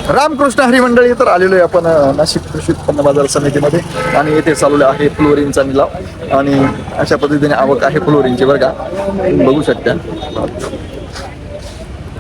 रामकृष्ण हरी मंडळी, तर आलेलो आहे आपण नाशिक कृषी उत्पन्न बाजार समितीमध्ये आणि येथे चालवले आहे फ्लोरिनचा निलाव आणि अशा पद्धतीने आवक आहे फ्लोरिनची बरं का, बघू शकता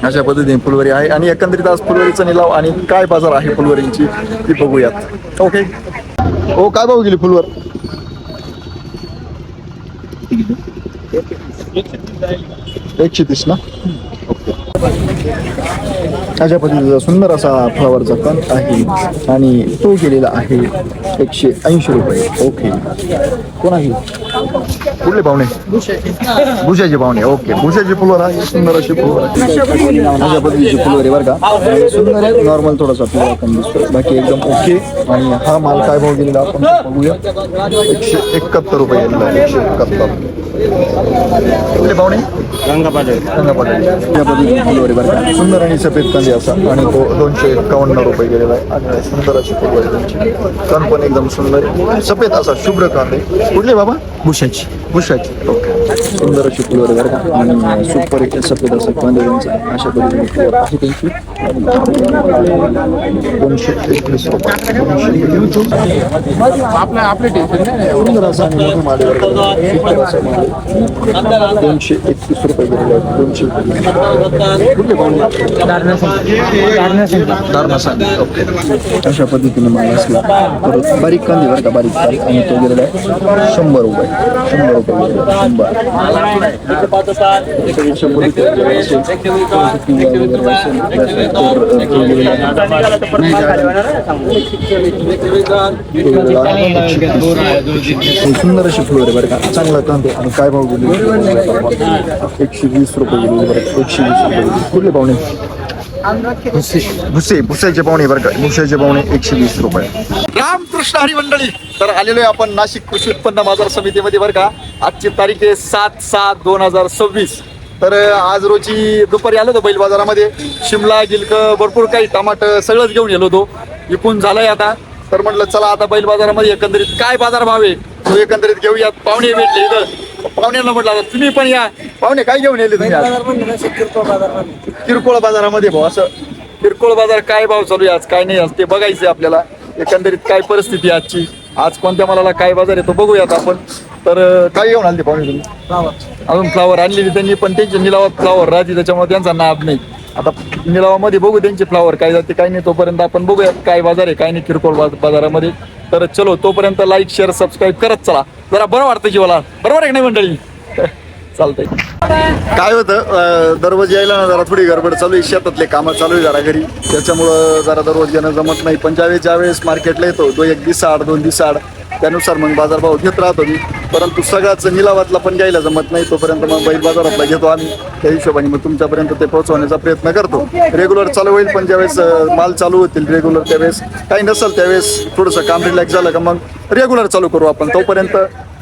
अशा पद्धतीने फुलवरी आहे आणि एकंदरीत आज फुलवरीचा निलाव आणि काय बाजार आहे फुलवरींची ती बघूयात. ओके हो, काय भाव गेली फुलवर? 130 ना. ओके, अशा पद्धतीचा सुंदर असा फ्लावरचा कण आहे आणि तो गेलेला आहे 180 रुपये. ओके, कोण आहे? कुठले पाहुणे? भुशाचे पाहुणे. ओके, भुशाची फुलवर आहे, सुंदर अशी फुलवर आहे. अशा पद्धतीची फुलवर आहे बरं का, सुंदर आहे. नॉर्मल थोडासा फुलवर पण दिसतो, बाकी एकदम ओके. आणि हा माल काय भाव गेलेला आपण बघूया. 171 रुपये गेलेला आहे. 171. कुठले पाहुणे? रंगापाटे. या पद्धतीने फुलवर आहे बरं का, सुंदर आणि सफेद कांदे असा आणि तो 251 रुपये गेलेला आहे. आणि सुंदर अशी फुलवर आहे त्यांची, कण पण एकदम सुंदर आहे, सफेद असा शुभ्र कांदे. कुठले बाबा? भुशाची. ओके, सुंदर अशी फुलवर आहे बरं का आणि सुपर एक सफेद असं कांदे त्यांचा. अशा पद्धतीने फुलवर आहे त्यांची. 221 रुपये. सुंदर असा आणि मोठं माल आहे बरं का, सुपर असा माल. 231 रुपये गेलेले आहेत. 220. कुठले पाहुणे? ओके, अशा पद्धतीने माल असला तर बारीक कांदे बरं का, बारीक आणि तो गेलेला आहे 100 रुपये. 100 रुपये सुंदर अशी फुलवर आहे बरं का, चांगला कांदे. आणि काय भाव गेले? 120 रुपये गेले बरं का, 120 रुपये. कुठले पाहुणे? भुसाचे पाहुणे बरं का, भुसाचे पाहुणे 120 रुपये. रामकृष्ण हरी मंडळी, तर आलेलो आहे आपण नाशिक कृषी उत्पन्न बाजार समितीमध्ये बरं का. आजची तारीख आहे 7/7/2026. तर आज रोजी दुपारी आलो होतो बैल बाजारामध्ये. शिमला, गिलक, भरपूर काही टमाटर सगळंच घेऊन गेलो होतो. विकून झालंय आता, तर म्हटलं चला आता बैल बाजारामध्ये एकंदरीत काय बाजार भाव आहे तो एकंदरीत घेऊयात. पाहुणे भेटले इथं, पाहुण्यांना म्हटलं आता तुम्ही पण या. पाहुणे काय घेऊन येले तुम्ही? किरकोळ बाजारामध्ये भाऊ, असं किरकोळ बाजार काय भाव चालू आहे आज, काय नाही आज ते बघायचं आपल्याला. एकंदरीत काय परिस्थिती आजची, आज कोणत्या मालाला काय बाजार आहे तो बघूयात आपण. तर काय घेऊन आले ते पाहुणे तुम्ही? अजून फ्लावर आणलेली त्यांनी, पण त्यांच्या निलावात फ्लावर राहते त्याच्यामुळे त्यांचा नाद नाही. आता निलावामध्ये बघू त्यांचे फ्लावर काय जाते काय नाही, तोपर्यंत आपण बघूयात काय बाजार आहे काय नाही किरकोळ बाजारामध्ये. तर चलो, तोपर्यंत लाईक शेअर सबस्क्राईब करत चला, जरा बरं वाटतं जीवाला. बरोबर आहे की नाही मंडळी? चालतंय. काय होतं, दररोज यायला ना जरा थोडी गडबड चालू आहे, शेतातले कामं चालू आहे जरा घरी, त्याच्यामुळं जरा दररोज येणं जमत नाही. पण ज्यावेळेस मार्केटला येतो, 1 दिवसाआड 2 दिवसाआड, त्यानुसार मग बाजारभाव घेत राहतो मी. परंतु सगळ्याच निलावातला पण घ्यायला जमत नाही, तोपर्यंत मग बैल बाजारातला घेतो आम्ही. त्या हिशोबाने मग तुमच्यापर्यंत ते पोहोचवण्याचा प्रयत्न करतो. रेग्युलर चालू होईल, पण ज्यावेळेस माल चालू होतील रेग्युलर, त्यावेळेस काही नसेल त्यावेळेस थोडंसं काम रिलॅक्स झालं का मग रेग्युलर चालू करू आपण. तोपर्यंत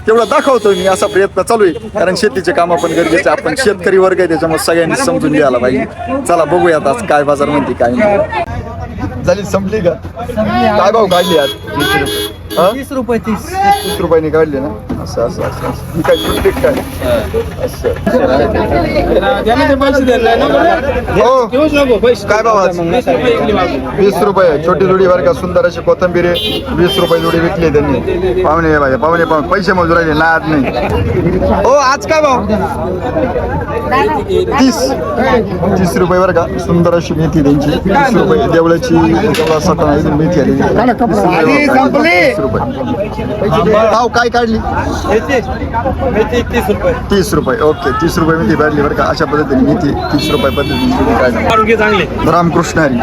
तेवढं दाखवतो मी, असा प्रयत्न चालू आहे. कारण शेतीचे कामं पण गरजेचे, आपण शेतकरी वर्ग आहे, त्याच्यामुळे सगळ्यांनी समजून घ्यायला पाहिजे. चला बघूयात आज काय बाजार म्हणते काय नाही. झाली संपली का? काय भाव काढली आज? 30 रुपये. 30 रुपयाने काढले ना. असं असं असं असं काय प्रत्येक काय असं हो. काय भाव आज? 20 रुपये छोटी जोडी बरं का, सुंदर अशी कोथंबीर 20 रुपये जोडी विकली त्यांनी. पाहुणे पाहुणे पैसे मजूर राहिले, नाद नाही. हो, आज काय भाव? 30 रुपये बरं का, सुंदर अशी मेथी त्यांची 30 रुपये. देवळाची देवळा सटण मेथी आली 30 रुपये. भाव काय काढली? 30 रुपये. ओके, 30 रुपये मेथी काढली बरं का. अशा पद्धतीने मेथी 30 रुपये पद्धतीने काढली. रामकृष्ण हरी.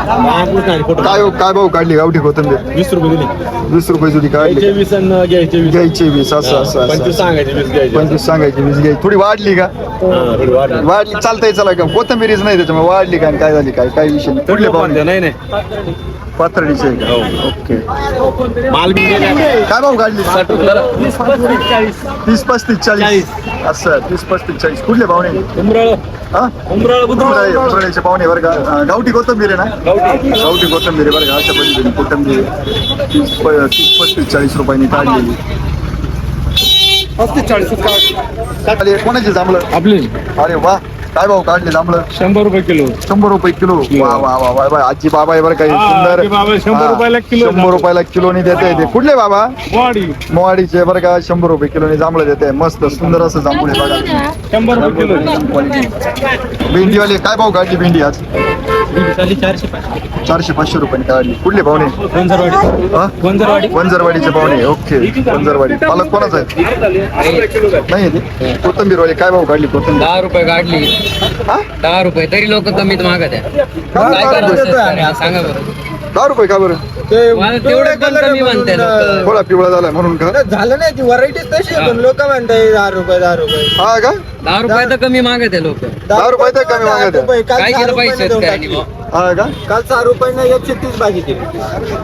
काय भाव काढली गावठी कोथंबीर? 20 रुपये दिली. 20 रुपये जुडी काढली. घ्यायचे 20. असं असं 25 सांगायचे 20 घ्यायचे. 25 सांगायची 20 घ्यायची. थोडी वाढली का? वाढली, चालतंय. चला का कोथंबीरीच नाही त्याच्यामुळे वाढली का? काय झाली काय विषय नाही. कुठले पाहुणे? नाही पाथर्डीचे आहे का? ओके. माल काय भाव काढली? 30, 30, 35, 40. असं 30, 35, 40. कुठले पाहुणे? उमराळ्याचे पाहुणे बरं का. गावठी कोथंबीर आहे ना? गावठी कोथंबीर आहे बरं का. अशा पद्धतीने कोथंबीर 30, 35, 40 रुपयांनी काढलेली. 35-40 कोणाची जांभळं? आपली. अरे वा, काय भाव काढले जांभळं? 100 रुपये किलो. 100 रुपये किलो. वा वा वा वा वा. आजी बाबा आहे बरं काही सुंदर. बाबा 100 रुपयाला किलो. 100 रुपयाला किलोनी देते ते. कुठले बाबा? वाडी. मोवाडीचे बरं का. 100 रुपये किलोनी जांभळं देते. मस्त सुंदर असं जांभूळ आहे बघा. 100 रुपये किलो. भेंडीवाले काय भाव काढली भेंडी आज? 400-500 रुपये काढली. कुठले पाहुणे? हा? वंजरवाडीचे पाहुणे. ओके वंजरवाडी. पालक कोणाचा आहे? नाही ते कोथंबीरवाले काय भाव काढली कोथंबीर? 10 रुपये काढली. हा? 10 रुपये तरी लोक कमीत मागत आहे. काय काय 10 करायचं रुपये? शेतकऱ्याला? सांगा बरं. 10 रुपये का बरं? मला तेवढे पण कमी म्हणते लोक. थोडा पिवळा झाला म्हणून का? झालं नाही ती व्हरायटी तशी आहे, पण लोक म्हणताय 10 रुपये 10 रुपये हा का? 10 रुपये तर कमी मागत आहे लोक. 10 रुपये तर कमी मागत आहे. काय केलं पाहिजे शेतकऱ्यांनी मग? हा का? काल 6 रुपये 130 भाजी केली.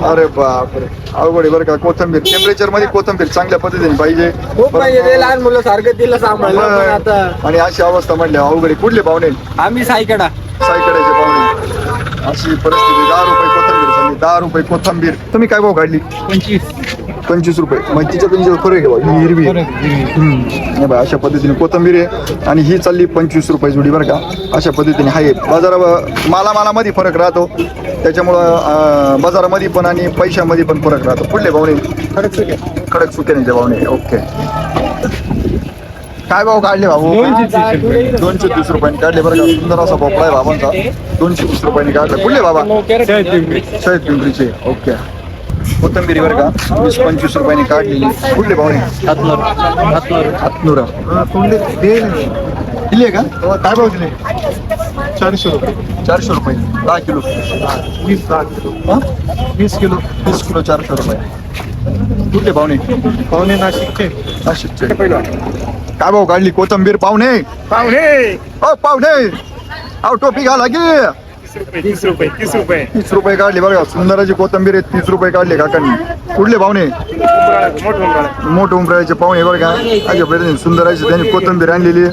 अरे बापरे अवघड आहे बरं का. कोथंबीर टेम्परेचर मध्ये कोथंबीर चांगल्या पद्धतीने पाहिजे. खूप पाहिजे ते लहान मुलं सारखं तिला सांभाळलं, पण आता आणि अशी अवस्था म्हटल्या अवघड आहे. कुठले पाहुणे? आम्ही सायकडा सायकड्याचे पाहुणे. अशी परिस्थिती. 10 रुपये कोथंबीर झाली. 10 रुपये कोथंबीर. तुम्ही काय भाव काढली? 25 रुपये. मग तिच्या पेक्षा फरक आहे बा. ही हिरवी आहे. हे बघा, अशा पद्धतीने कोथंबीर आहे आणि ही चालली 25 रुपये जोडी बरं का. अशा पद्धतीने आहे मालामध्ये फरक राहतो. त्याच्यामुळं बाजारामध्ये पण आणि पैशामध्ये पण फरक राहतो. कुठले भावने? खडक सुक्याने भावने. ओके. काय भाव काढले भाऊ? 230 रुपयांनी काढले बरं का. सुंदर असा भोपळा आहे बाबांचा. 230 रुपयांनी काढला. कुठले बाबा? शहीद पिंपरीचे. ओके. कोथंबिरी बरं का 20-25 रुपयांनी काढलेली. कुठले भावने? हातनुरा. दिली आहे का? काय भाव दिले? 400 रुपये. 400 रुपये 10 किलो. 20 किलो 400 रुपये. कुठले पाहुणे? नाशिकचे. काय भाव काढली कोथंबीर पाहुणे? पाहुणे अहो टोपी घाला की. 30 रुपये काढले बघा. सुंदराची कोथंबीर आहे. 30 रुपये काढले काकांनी. कुठले पाहुणे? मोठ उमराचे पाहुणे बरं का. अशा पद्धतीने सुंदराची त्यांनी कोथंबीर आणलेली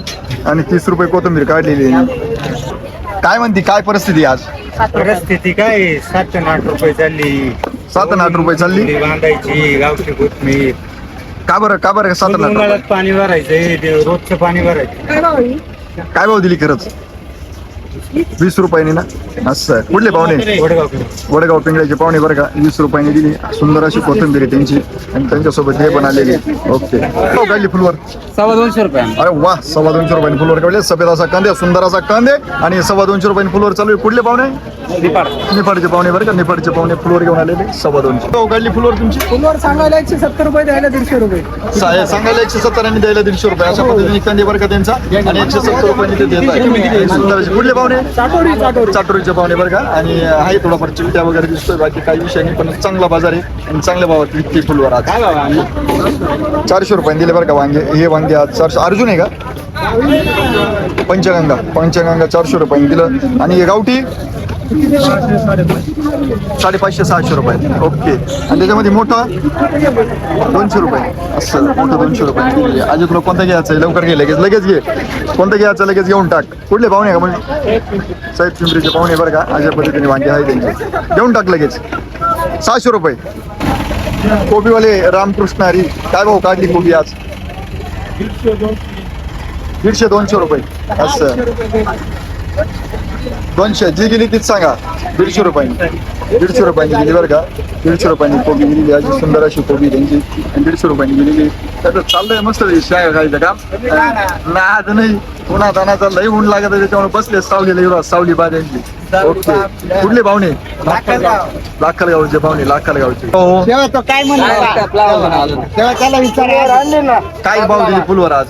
आणि 30 रुपये कोथंबीर काढलेली. काय म्हणते काय परिस्थिती आज? परिस्थिती काय 7 आणि 8 रुपये चालली. 7 आणि 8 रुपये चालली. बांधायची गावठी कोथमीर. का बरं 7 आणि 8 रुपये? उन्हाळ्यात पाणी भरायचंय, रोजचं पाणी भरायचं. काय भाव दिली खरंच? 20 रुपयांनी ना. असं कुठले पाहुणे? वडगाव पिंगळ्याचे पाहुणे बरं का. 20 रुपयांनी दिली. सुंदर अशी कोथिंबीर आहे त्यांची आणि त्यांच्यासोबत हे पण आलेले. ओके. काढली फुलवर? 250 रुपये. अरे वा. 250 रुपयांनी फुलवर काढले. सफेद असा कांदे, सुंदर असा कांदे आणि 250 रुपयांनी फुलवर चालू आहे. कुठले पाहुणे? निफाडचे पाहुणे बरं का. निफाडचे पाहुणे फुलवर घेऊन आलेले. 250 काढली फुलवर तुमची? फुलवर सांगायला 170 रुपये द्यायला 150 रुपये. सांगायला 170 आणि द्यायला 150 रुपये. अशा पद्धतीने कांदे बरं का त्यांचा आणि 170 रुपयांनी ते देत आहे. सुंदर असे. कुठले पाहुणे? चाटोरीचे पाहुणे बरं का. आणि आहे थोडाफार चिमट्या वगैरे दिसतोय. बाकी काही विषय नाही पण चांगला बाजार आहे आणि चांगल्या भावात विकते फुलवर आज. 400 रुपयांनी दिले बरं का वांगे. हे वांगे आज 400. अर्जुन आहे का? पंचगंगा 400 रुपयांनी दिलं. आणि हे गावठी 550-600 रुपये. ओके. आणि त्याच्यामध्ये मोठं 200 रुपये. असं मोठं 200 रुपये. अजून तुला कोणतं घ्यायचं आहे? लवकर घे. लगेच घे. कोणतं घ्यायचं लगेच घेऊन टाक. कुठले पाहुणे का म्हणजे? साहेब पिंपरीचे पाहुणे बरं का. अशा पद्धतीने वांगे आहे त्यांचे. घेऊन टाक लगेच. 600 रुपये. कोबीवाले रामकृष्ण हरी काय भाऊ काढली कोबी आज? 150-200 रुपये. असं 200 जी गेली तीच सांगा. 150 रुपयांनी. 150 रुपयांनी दिली बरं का. 150 रुपयांनी कोबी दिलेली. अशी सुंदर अशी कोबी त्यांची आणि 150 रुपयांनी दिलेली. त्याचं चाललंय मस्त शाळा खायचं काम. नाद नाही. उन्हा तानाचा लई ऊन लागत आहे त्याच्यामुळे बसले सावलीला. सावली बाजांची. ओके. कुठले पाहुणे? लाखलगावचे पाहुणे. लाखलगावचे. हो. तेव्हा तो काय म्हणला? तेव्हा त्याला विचारा. काय भाव दिली फुलवर आज?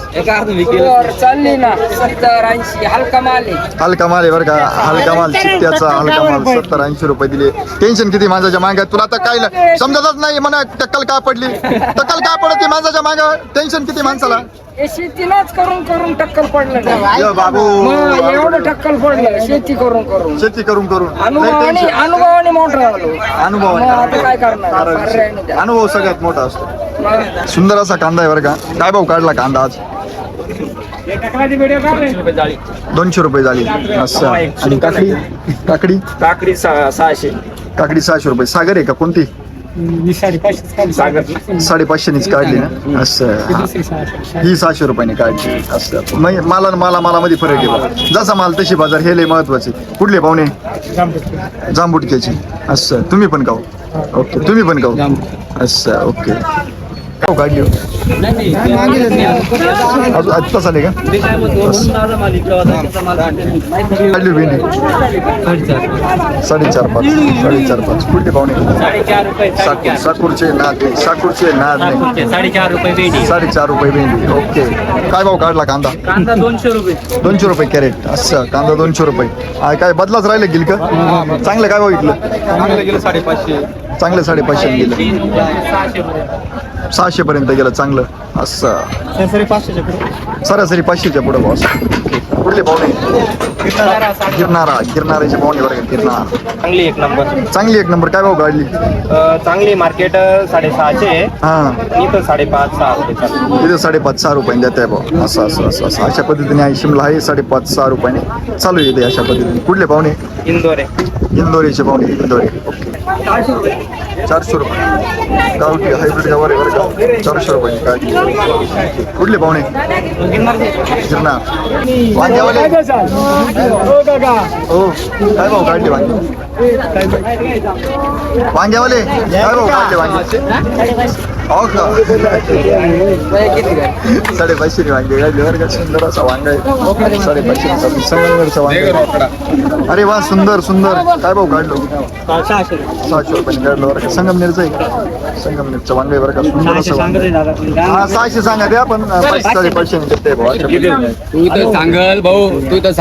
चालली ना 70-80. हलका माल आहे. हलका माल आहे बरं का. हलका माल चित्त्याचा हलका माल 70-80 रुपये दिले. टेन्शन किती माणसाच्या मागं? तुला आता काय समजतच नाही म्हणा. टक्कल का पडली? टक्कल का पडते माणसाच्या मागं? टेन्शन किती माणसाला? शेतीलाच करून टक्कल पडलं. बाबू एवढं टक्कल पडलं शेती करून शेती करून अनुभवाने मोठं राहिलो. अनुभव आता काय करणार? अनुभव सगळ्यात मोठा असतो. सुंदर असा कांदा आहे बरं का. काय भाव काढला कांदा आज? 200 रुपये झाली. असं. आणि काकडी 600. काकडी 600 रुपये. सागर आहे का कोणती? 550नीच काढली ना असं हा. ही 600 रुपयाने काढली असं माला मध्ये फरक आहे बा. जसा माल तशी बाजार हे लय महत्वाचे. कुठले पाहुणे जांबुटक्याची असं तुम्ही पण गाव ओके तुम्ही पण गाव असं ओके हो काढली हो. अजून आत्ताच आले का काढली भेंडी 4.5 कुठले पाहुणे साकूरचे नाद नाही 4.5 रुपये भेंडी 4.5 रुपये भेंडी ओके. काय भाव काढला कांदा 200 रुपये कॅरेट असं कांदा 200 रुपये काय बदलाच राहिले गेल का चांगलं काय भाव विकलं चांगलं 550 गेलं 600 पर्यंत गेलं चांगलं असं सरासरी 500च्या पुढे भाव कुठले पाहुणे गिरणाराचे पाहुणे बरं गिरणार चांगली एक नंबर काय भाव काढली चांगली मार्केट 650 हा इथं 5.5-6 इथे 5.5-6 रुपयाने देत आहे भाऊ असं अशा पद्धतीने आहे. शिमला आहे 5.5-6 रुपयाने चालू येते अशा पद्धतीने. कुठले पाहुणे इंदोरीचे पाहुणे इंदोरी ओके 400 रुपये गावठी हायब्रिड गवार आहे बरं का 400 रुपये काय कुठले पाहुणे गिरणार वांग्यावाले हो काय भाव काढले वांग्यावाले काय भाव काढले वांगे हो का 550 वांगे काढले बरं का सुंदर असा वांगा आहे 550 संगमनेरचा वांगा अरे वा सुंदर काय भाव काढलो 600 रुपये काढलो बरं का संगमनेरचं आहे संगमनेरचं वांगा आहे बरं का सुंदर असं वांगा हा 600 सांगा द्या पण 550 देते भाऊ तू तर सांगल भाऊ तू तर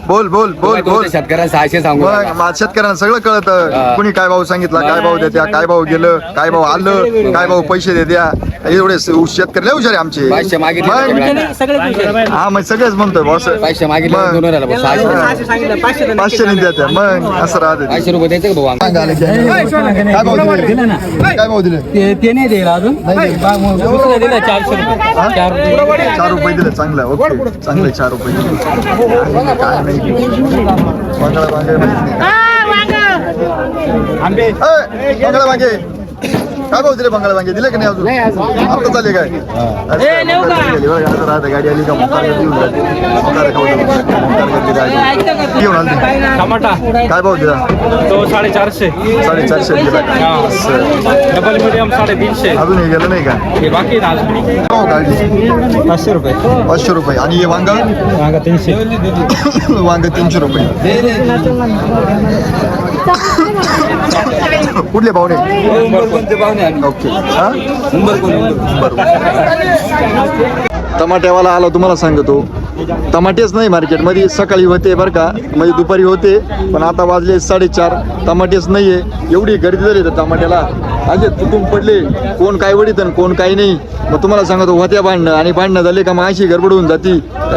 बोल शेतकऱ्याला 600 सांगू मग शेतकऱ्यांना सगळं कळतं कुणी काय भाव सांगितला काय भाव देत्या काय भाव गेलं काय भाव आलं काय भाव पैसे देत्या एवढे शेतकरी लय हुशार आहे आमचे 500 मागितले हा मग सगळेच म्हणतोय बॉस 500 मागितले मग. 500 नाही देत्या मग असं राहते 500 रुपये द्यायचे का भाऊ काय भाव दिले ते नाही देईल अजून दिलं 400 रुपये 4 रुपये दिले चांगलं ओके चांगले 4 रुपये दिले काय नाही बंगळा वांगे काय भाव दिले बंगाळ वांगे दिले की नाही अजून आता चाले काय गाडी आली का घेऊन आली टमाटा काय भाव दिला तो 450 दिला डबल मीडियम 350 अजून हे गेलं नाही का हे बाकी भाव काढली 500 रुपये आणि हे वांग 300 वांग 300 रुपये कुठले पाहुणे ओके हा टमाट्यावाला आला तुम्हाला सांगतो टमाटेच नाही मार्केटमध्ये सकाळी होते बरं का म्हणजे दुपारी होते पण आता वाजले 4:30 टमाटेच नाहीये एवढी गर्दी झाली तर टमाट्याला असे तुटून पडले कोण काय वडीत आणि कोण काही नाही मग तुम्हाला सांगतो होत्या भांडणं झाले का मग अशी गडबड होऊन जाती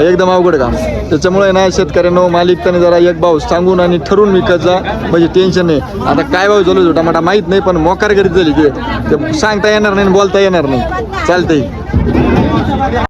एकदम अवघड काम त्याच्यामुळे ना शेतकऱ्यांना मालिकताने जरा एक भाव सांगून आणि ठरवून विकत जा म्हणजे टेन्शन नाही. आता काय भाव झालो टमाटा माहीत नाही पण मोकार गर्दी झाली ते सांगता येणार नाही बोलता येणार नाही चालतंय.